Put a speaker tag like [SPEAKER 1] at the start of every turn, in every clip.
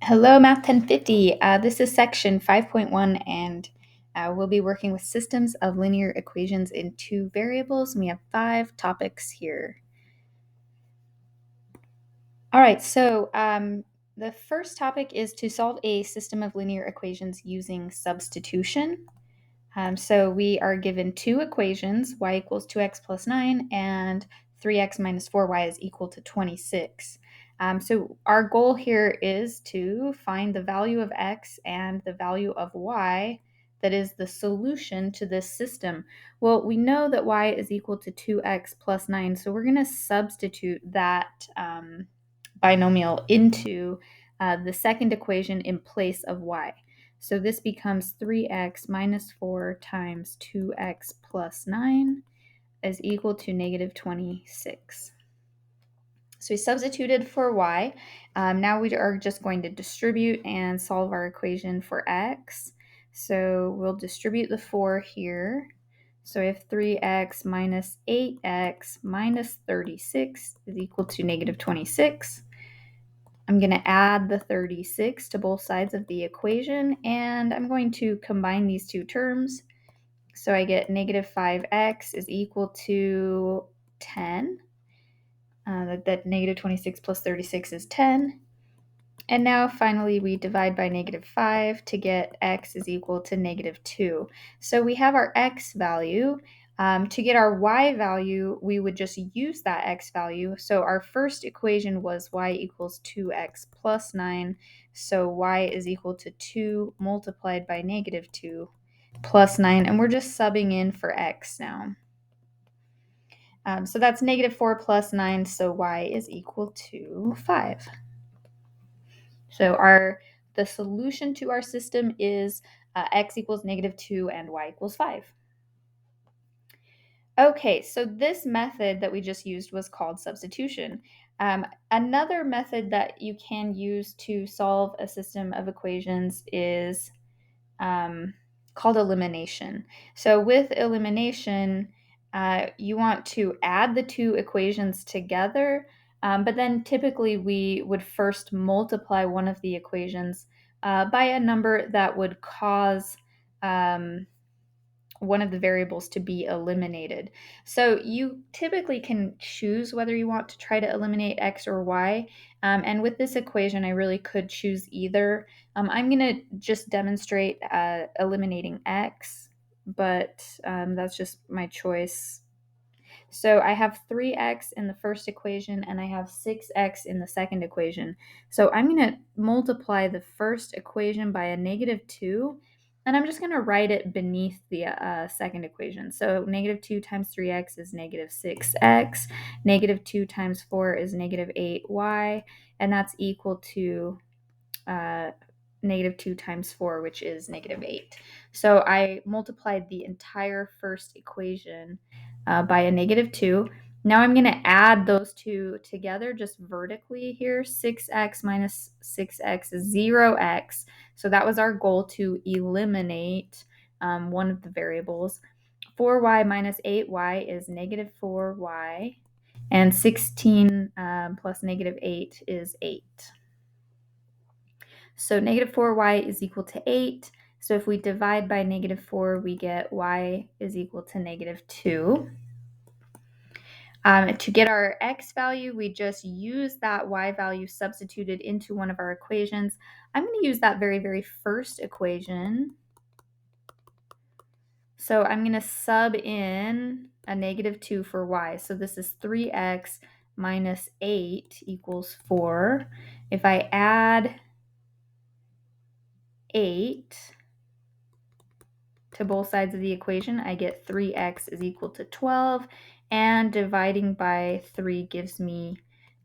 [SPEAKER 1] Hello, Math 1050. This is section 5.1, and we'll be working with systems of linear equations in two variables. And we have 5 topics here. All right, so the first topic is to solve a system of linear equations using substitution. So we are given two equations, y equals 2x plus 9 and 3x minus 4y is equal to 26. So our goal here is to find the value of x and the value of y that is the solution to this system. Well, we know that y is equal to 2x plus 9, so we're going to substitute that binomial into the second equation in place of y. So this becomes 3x minus 4 times 2x plus 9 is equal to negative 26. So we substituted for y. Now we are just going to distribute and solve our equation for x. So we'll distribute the 4 here. So we have 3x minus 8x minus 36 is equal to negative 26. I'm going to add the 36 to both sides of the equation, and I'm going to combine these two terms. So I get negative 5x is equal to 10. That negative 26 plus 36 is 10. And now finally we divide by negative 5 to get x is equal to negative 2. So we have our x value. To get our y value, we would just use that x value. So our first equation was y equals 2x plus 9. So y is equal to 2 multiplied by negative 2 plus 9. And we're just subbing in for x now. So that's negative 4 plus 9. So y is equal to 5. So the solution to our system is x equals negative 2 and y equals 5. Okay, so this method that we just used was called substitution. Another method that you can use to solve a system of equations is called elimination. So with elimination, you want to add the two equations together, but then typically we would first multiply one of the equations by a number that would cause one of the variables to be eliminated. So you typically can choose whether you want to try to eliminate x or y. And with this equation, I really could choose either. I'm going to just demonstrate eliminating x, but that's just my choice. So I have 3x in the first equation and I have 6x in the second equation. So I'm going to multiply the first equation by a negative 2, and I'm just going to write it beneath the second equation. So negative 2 times 3x is negative 6x. Negative 2 times 4 is negative 8y, and that's equal to negative 2 times 4, which is negative 8. So I multiplied the entire first equation by a negative 2. Now I'm going to add those two together just vertically here. 6x minus 6x is 0x. So that was our goal, to eliminate one of the variables. 4y minus 8y is negative 4y. And 16 plus negative 8 is 8. So negative 4y is equal to 8. So if we divide by negative 4, we get y is equal to negative 2. To get our x value, we just use that y value substituted into one of our equations. I'm going to use that very, very first equation. So I'm going to sub in a negative 2 for y. So this is 3x minus 8 equals 4. If I add 8 to both sides of the equation, I get 3x is equal to 12, and dividing by 3 gives me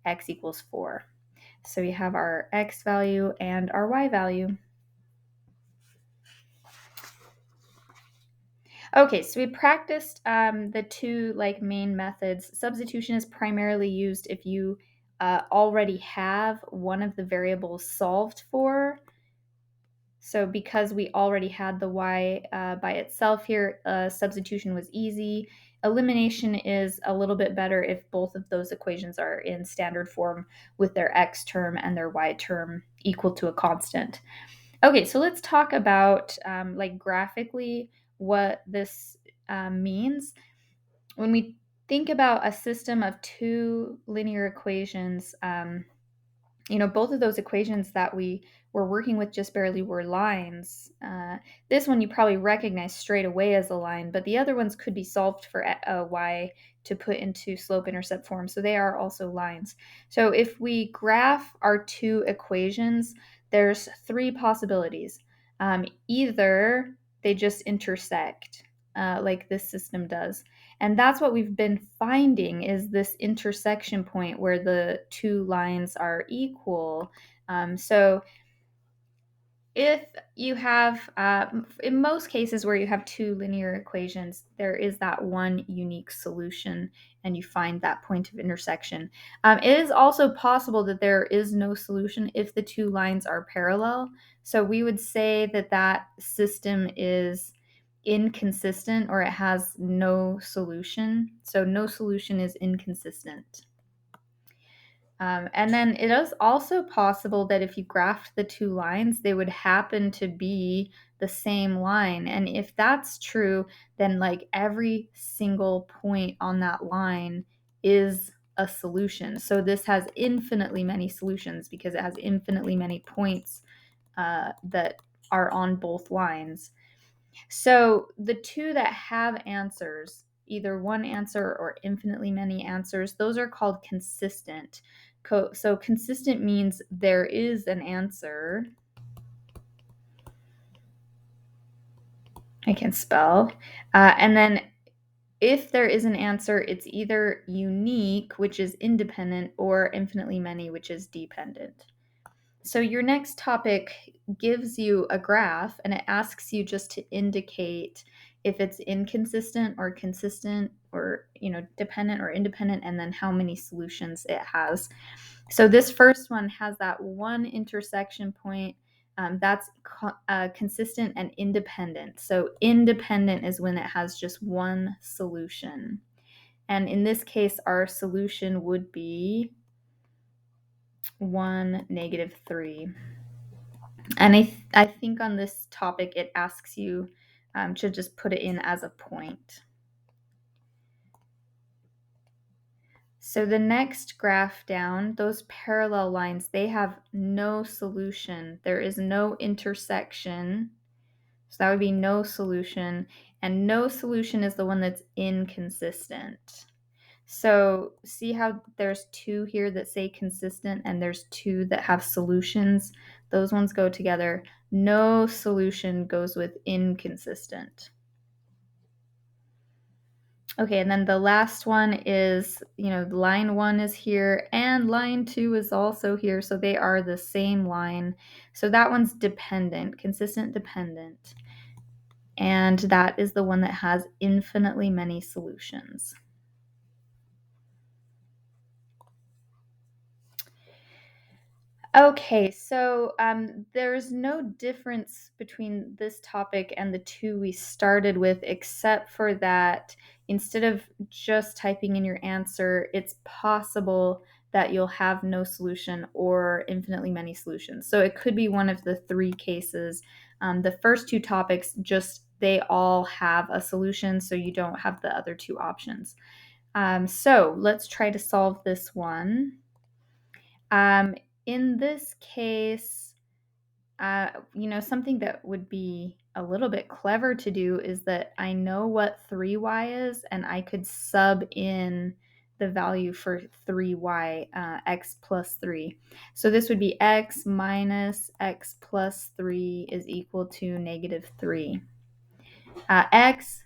[SPEAKER 1] x equals 4. So we have our x value and our y value. Okay, so we practiced the two main methods. Substitution is primarily used if you already have one of the variables solved for. So because we already had the y by itself here, substitution was easy. Elimination is a little bit better if both of those equations are in standard form with their x term and their y term equal to a constant. Okay, so let's talk about like graphically what this means. When we think about a system of two linear equations, both of those equations that we were working with just barely were lines. This one you probably recognize straight away as a line, but the other ones could be solved for y to put into slope-intercept form, so they are also lines. So if we graph our two equations, there's three possibilities. Either they just intersect, like this system does. And that's what we've been finding is this intersection point where the two lines are equal. So if you have, in most cases where you have two linear equations, there is that one unique solution and you find that point of intersection. It is also possible that there is no solution if the two lines are parallel. So we would say that that system is inconsistent or it has no solution. So no solution is inconsistent. And then it is also possible that if you graphed the two lines, they would happen to be the same line. And if that's true, then like every single point on that line is a solution. So this has infinitely many solutions because it has infinitely many points that are on both lines. So the two that have answers, either one answer or infinitely many answers, those are called consistent. So consistent means there is an answer. I can spell. And then if there is an answer, it's either unique, which is independent, or infinitely many, which is dependent. So your next topic gives you a graph and it asks you just to indicate if it's inconsistent or consistent or dependent or independent, and then how many solutions it has. So this first one has that one intersection point that's consistent and independent. So independent is when it has just one solution. And in this case, our solution would be 1, -3. And I think on this topic, it asks you to just put it in as a point. So the next graph down, those parallel lines, they have no solution. There is no intersection. So that would be no solution. And no solution is the one that's inconsistent. So see how there's two here that say consistent and there's two that have solutions? Those ones go together. No solution goes with inconsistent. Okay, and then the last one is, line 1 is here and line 2 is also here. So they are the same line. So that one's dependent, consistent dependent. And that is the one that has infinitely many solutions. Okay, so there's no difference between this topic and the two we started with, except for that instead of just typing in your answer, it's possible that you'll have no solution or infinitely many solutions. So it could be one of the three cases. The first two topics, just they all have a solution, so you don't have the other two options. So let's try to solve this one. In this case, something that would be a little bit clever to do is that I know what 3y is, and I could sub in the value for 3y, x plus 3. So this would be x minus x plus 3 is equal to -3. X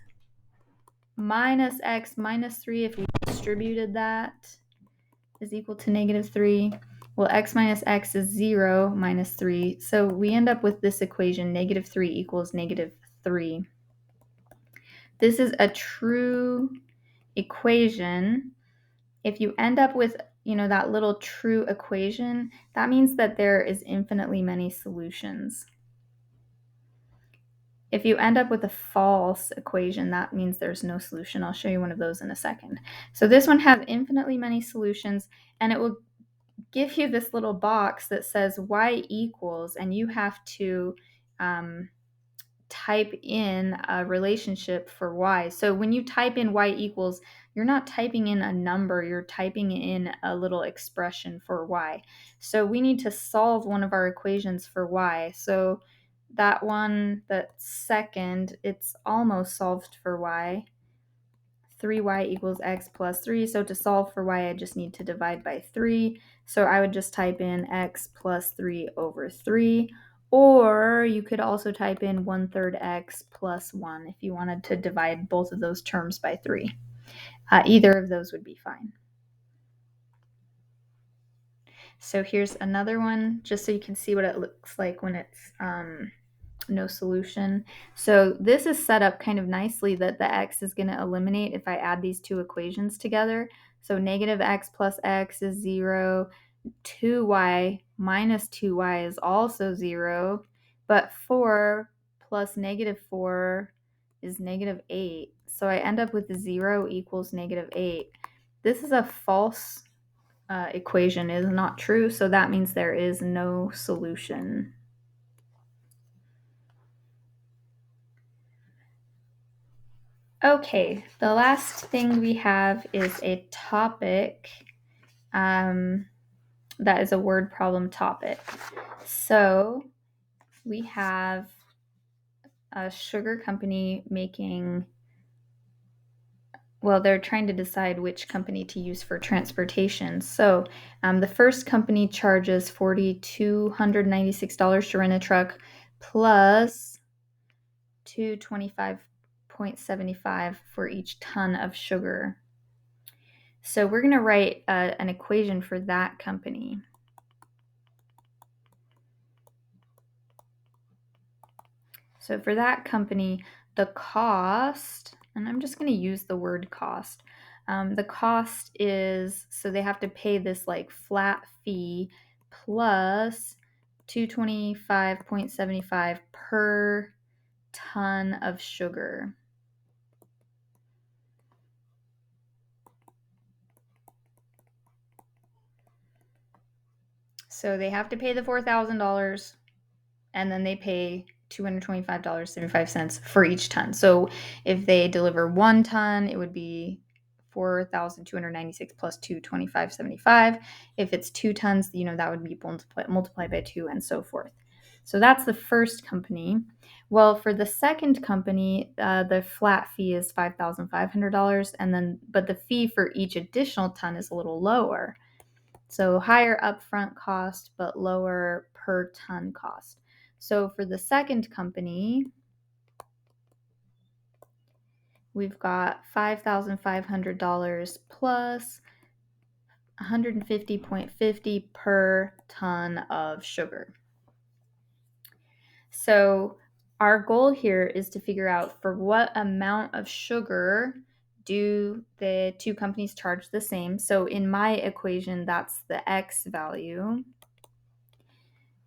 [SPEAKER 1] minus x minus 3, if we distributed that, is equal to -3. Well, x minus x is 0 minus 3. So we end up with this equation, -3 equals -3. This is a true equation. If you end up with, that little true equation, that means that there is infinitely many solutions. If you end up with a false equation, that means there's no solution. I'll show you one of those in a second. So this one has infinitely many solutions, and it will give you this little box that says y equals, and you have to type in a relationship for y. So when you type in y equals, you're not typing in a number, you're typing in a little expression for y. So we need to solve one of our equations for y. So that one, that second, it's almost solved for y. 3y equals x plus 3. So to solve for y, I just need to divide by 3. So I would just type in x plus 3 over 3. Or you could also type in 1/3 x plus 1 if you wanted to divide both of those terms by 3. Either of those would be fine. So here's another one, just so you can see what it looks like when it's no solution. So this is set up kind of nicely that the x is going to eliminate if I add these two equations together. So negative x plus x is 0. 2y minus 2y is also 0. But 4 plus negative 4 is negative 8. So I end up with 0 equals negative 8. This is a false equation. It is not true. So that means there is no solution. Okay, the last thing we have is a topic that is a word problem topic. So we have a sugar company making, well, they're trying to decide which company to use for transportation. So the first company charges $4,296 to rent a truck plus $225.75 for each ton of sugar. So we're going to write an equation for that company. So for that company, the cost, and I'm just going to use the word cost. The cost is, so they have to pay this like flat fee plus $225.75 per ton of sugar. So they have to pay the $4,000 and then they pay $225.75 for each ton. So if they deliver 1 ton, it would be $4,296 plus $225.75. If it's 2 tons, that would be multiplied by 2 and so forth. So that's the first company. Well, for the second company, the flat fee is $5,500, but the fee for each additional ton is a little lower. So higher upfront cost, but lower per ton cost. So for the second company, we've got $5,500 plus $150.50 per ton of sugar. So our goal here is to figure out for what amount of sugar do the two companies charge the same. So in my equation, that's the X value.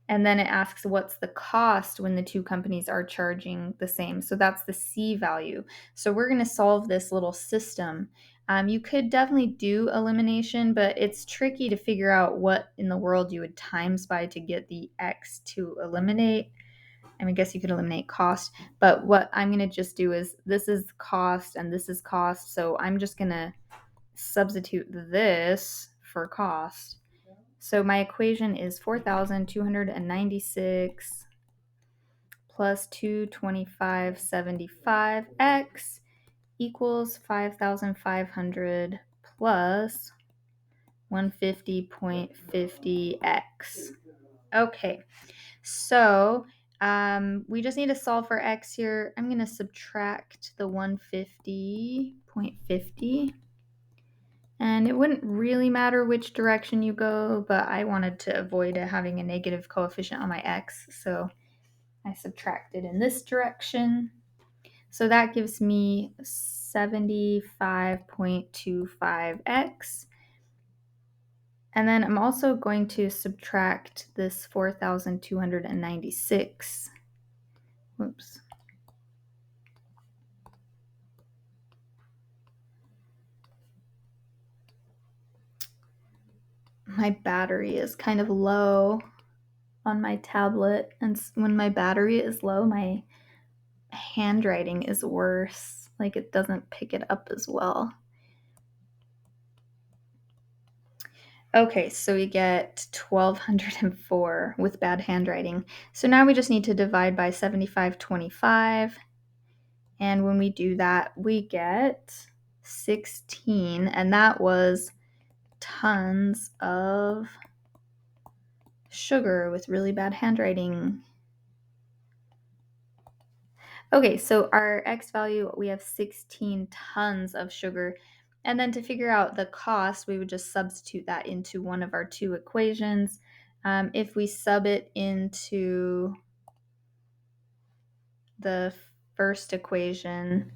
[SPEAKER 1] And then it asks what's the cost when the two companies are charging the same. So that's the C value. So we're going to solve this little system. You could definitely do elimination, but it's tricky to figure out what in the world you would times by to get the X to eliminate. I guess you could eliminate cost, but what I'm going to just do is this is cost and this is cost. So I'm just going to substitute this for cost. So my equation is 4,296 plus 225.75 x equals 5,500 plus 150.50 x. Okay, so we just need to solve for x here. I'm going to subtract the 150.50. And it wouldn't really matter which direction you go, but I wanted to avoid having a negative coefficient on my x, so I subtracted in this direction. So that gives me 75.25x. And then I'm also going to subtract this 4,296. Whoops. my battery is kind of low on my tablet, and when my battery is low, my handwriting is worse. Like it doesn't pick it up as well. Okay, so we get 1,204 with bad handwriting. So now we just need to divide by 7525. And when we do that, we get 16. And that was tons of sugar with really bad handwriting. Okay, so our X value, we have 16 tons of sugar. And then to figure out the cost, we would just substitute that into one of our two equations. If we sub it into the first equation,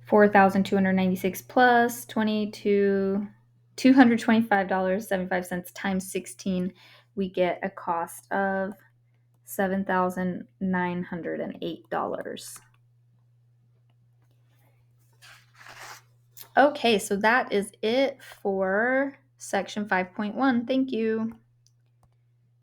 [SPEAKER 1] 4,296 plus $225.75 times 16, we get a cost of $7,908. Okay, so that is it for section 5.1. Thank you.